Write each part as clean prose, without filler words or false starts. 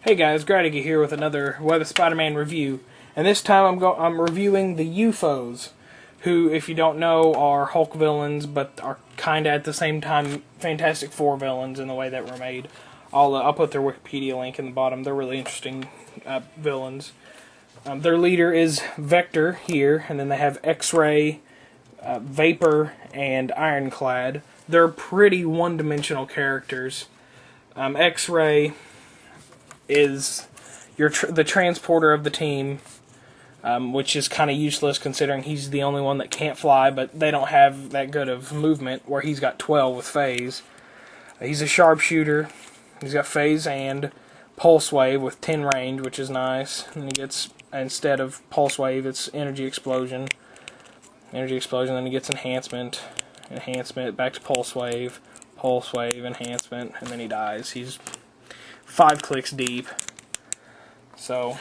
Hey guys, Gradiga here with another Web of Spider-Man review, and this time I'm reviewing the UFOs, who, if you don't know, are Hulk villains, but are kinda at the same time Fantastic Four villains in the way that were made. I'll put their Wikipedia link in the bottom. They're really interesting villains. Their leader is Vector here, and then they have X-Ray, Vapor, and Ironclad. They're pretty one-dimensional characters. X-Ray is the transporter of the team, which is kind of useless considering he's the only one that can't fly, but they don't have that good of movement, where he's got 12 with phase. He's a sharpshooter. He's got phase and pulse wave with 10 range, which is nice. And he gets, instead of pulse wave, it's energy explosion. Energy explosion, then he gets enhancement, back to pulse wave, enhancement, and then he dies. He's 5 clicks deep. So,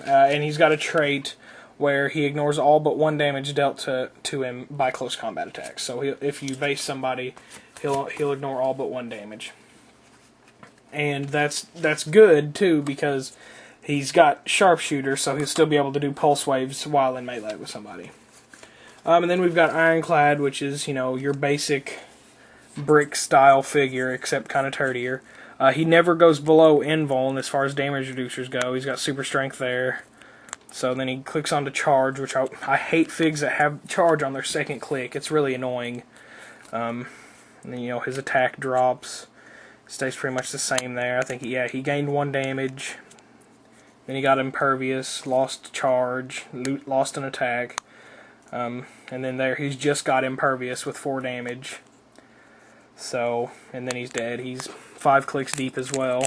and he's got a trait where he ignores all but 1 damage dealt to him by close combat attacks. So if you base somebody, he'll ignore all but 1 damage. And that's good too, because he's got sharpshooter, so he'll still be able to do pulse waves while in melee with somebody. And then we've got Ironclad, which is, you know, your basic brick style figure, except kind of turdier. He never goes below invuln as far as damage reducers go. He's got super strength there. So then he clicks onto charge, which I hate figs that have charge on their second click. It's really annoying. And then, you know, his attack drops. Stays pretty much the same there. I think, yeah, he gained 1 damage. Then he got impervious, lost charge, lost an attack. And then there he's just got impervious with 4 damage. So, and then he's dead. He's 5 clicks deep as well.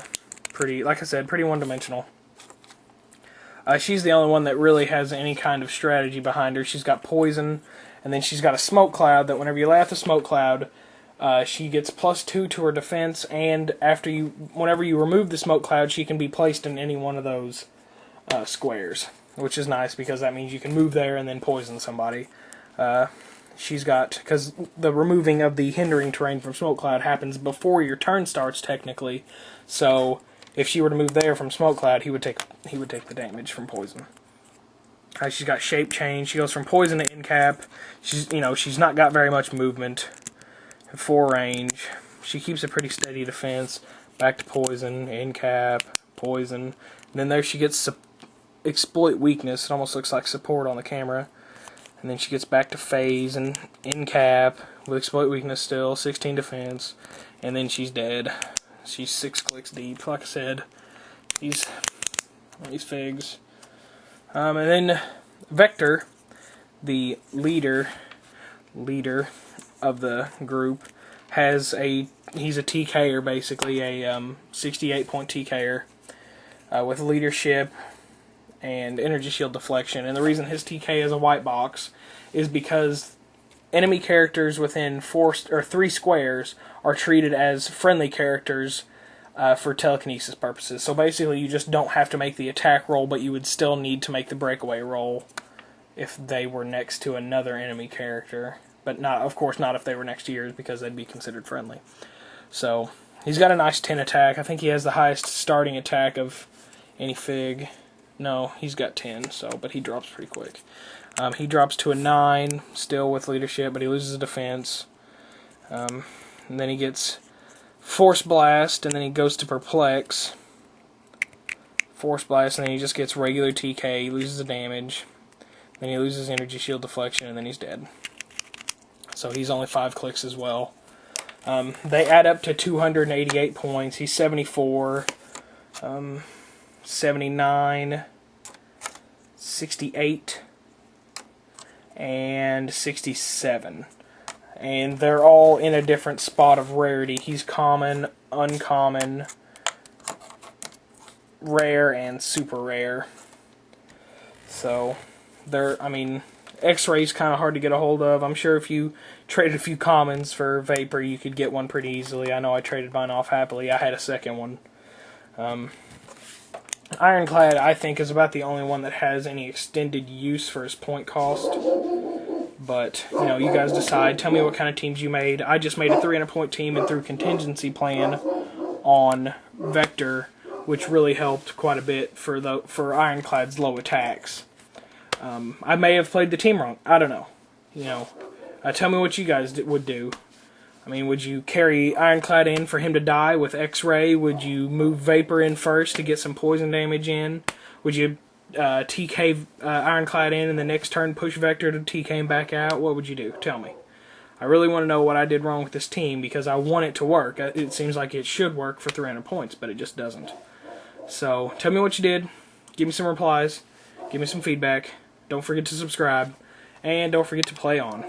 Pretty, like I said, pretty one-dimensional. She's the only one that really has any kind of strategy behind her. She's got poison, and then she's got a smoke cloud that whenever you lay out the smoke cloud, she gets +2 to her defense, and whenever you remove the smoke cloud, she can be placed in any one of those squares, which is nice because that means you can move there and then poison somebody. She's got, because the removing of the hindering terrain from Smoke Cloud happens before your turn starts technically, so if she were to move there from Smoke Cloud, he would take the damage from poison. She's got shape change. She goes from poison to incap. She's not got very much movement. 4 range. She keeps a pretty steady defense. Back to poison, incap, poison. And then there she gets exploit weakness. It almost looks like support on the camera. And then she gets back to phase and in cap with exploit weakness still, 16 defense, and then she's dead. She's 6 clicks deep. Like I said, these figs. And then Vector, the leader of the group, he's a TKer, basically a 68-point TKer with leadership and energy shield deflection. And the reason his TK is a white box is because enemy characters within 3 squares are treated as friendly characters for telekinesis purposes. So basically you just don't have to make the attack roll, but you would still need to make the breakaway roll if they were next to another enemy character. But not, of course, not if they were next to yours, because they'd be considered friendly. So he's got a nice 10 attack. I think he has the highest starting attack of any fig. No, he's got 10, but he drops pretty quick. He drops to a 9, still with leadership, but he loses a defense. And then he gets Force Blast, and then he goes to Perplex. Force Blast, and then he just gets regular TK, he loses the damage. Then he loses energy shield deflection, and then he's dead. So he's only 5 clicks as well. They add up to 288 points. He's 74. 79, 68, and 67. And they're all in a different spot of rarity. He's common, uncommon, rare, and super rare. So, X-Ray's kind of hard to get a hold of. I'm sure if you traded a few commons for Vapor, you could get one pretty easily. I know I traded mine off happily. I had a second one. Ironclad, I think, is about the only one that has any extended use for his point cost. But, you know, you guys decide. Tell me what kind of teams you made. I just made a 300-point team and threw contingency plan on Vector which really helped quite a bit for Ironclad's low attacks. I may have played the team wrong. I don't know. Tell me what you guys would do. I mean, would you carry Ironclad in for him to die with X-Ray? Would you move Vapor in first to get some poison damage in? Would you TK Ironclad in and the next turn push Vector to TK him back out? What would you do? Tell me. I really want to know what I did wrong with this team because I want it to work. It seems like it should work for 300 points, but it just doesn't. So, tell me what you did. Give me some replies. Give me some feedback. Don't forget to subscribe. And don't forget to play on.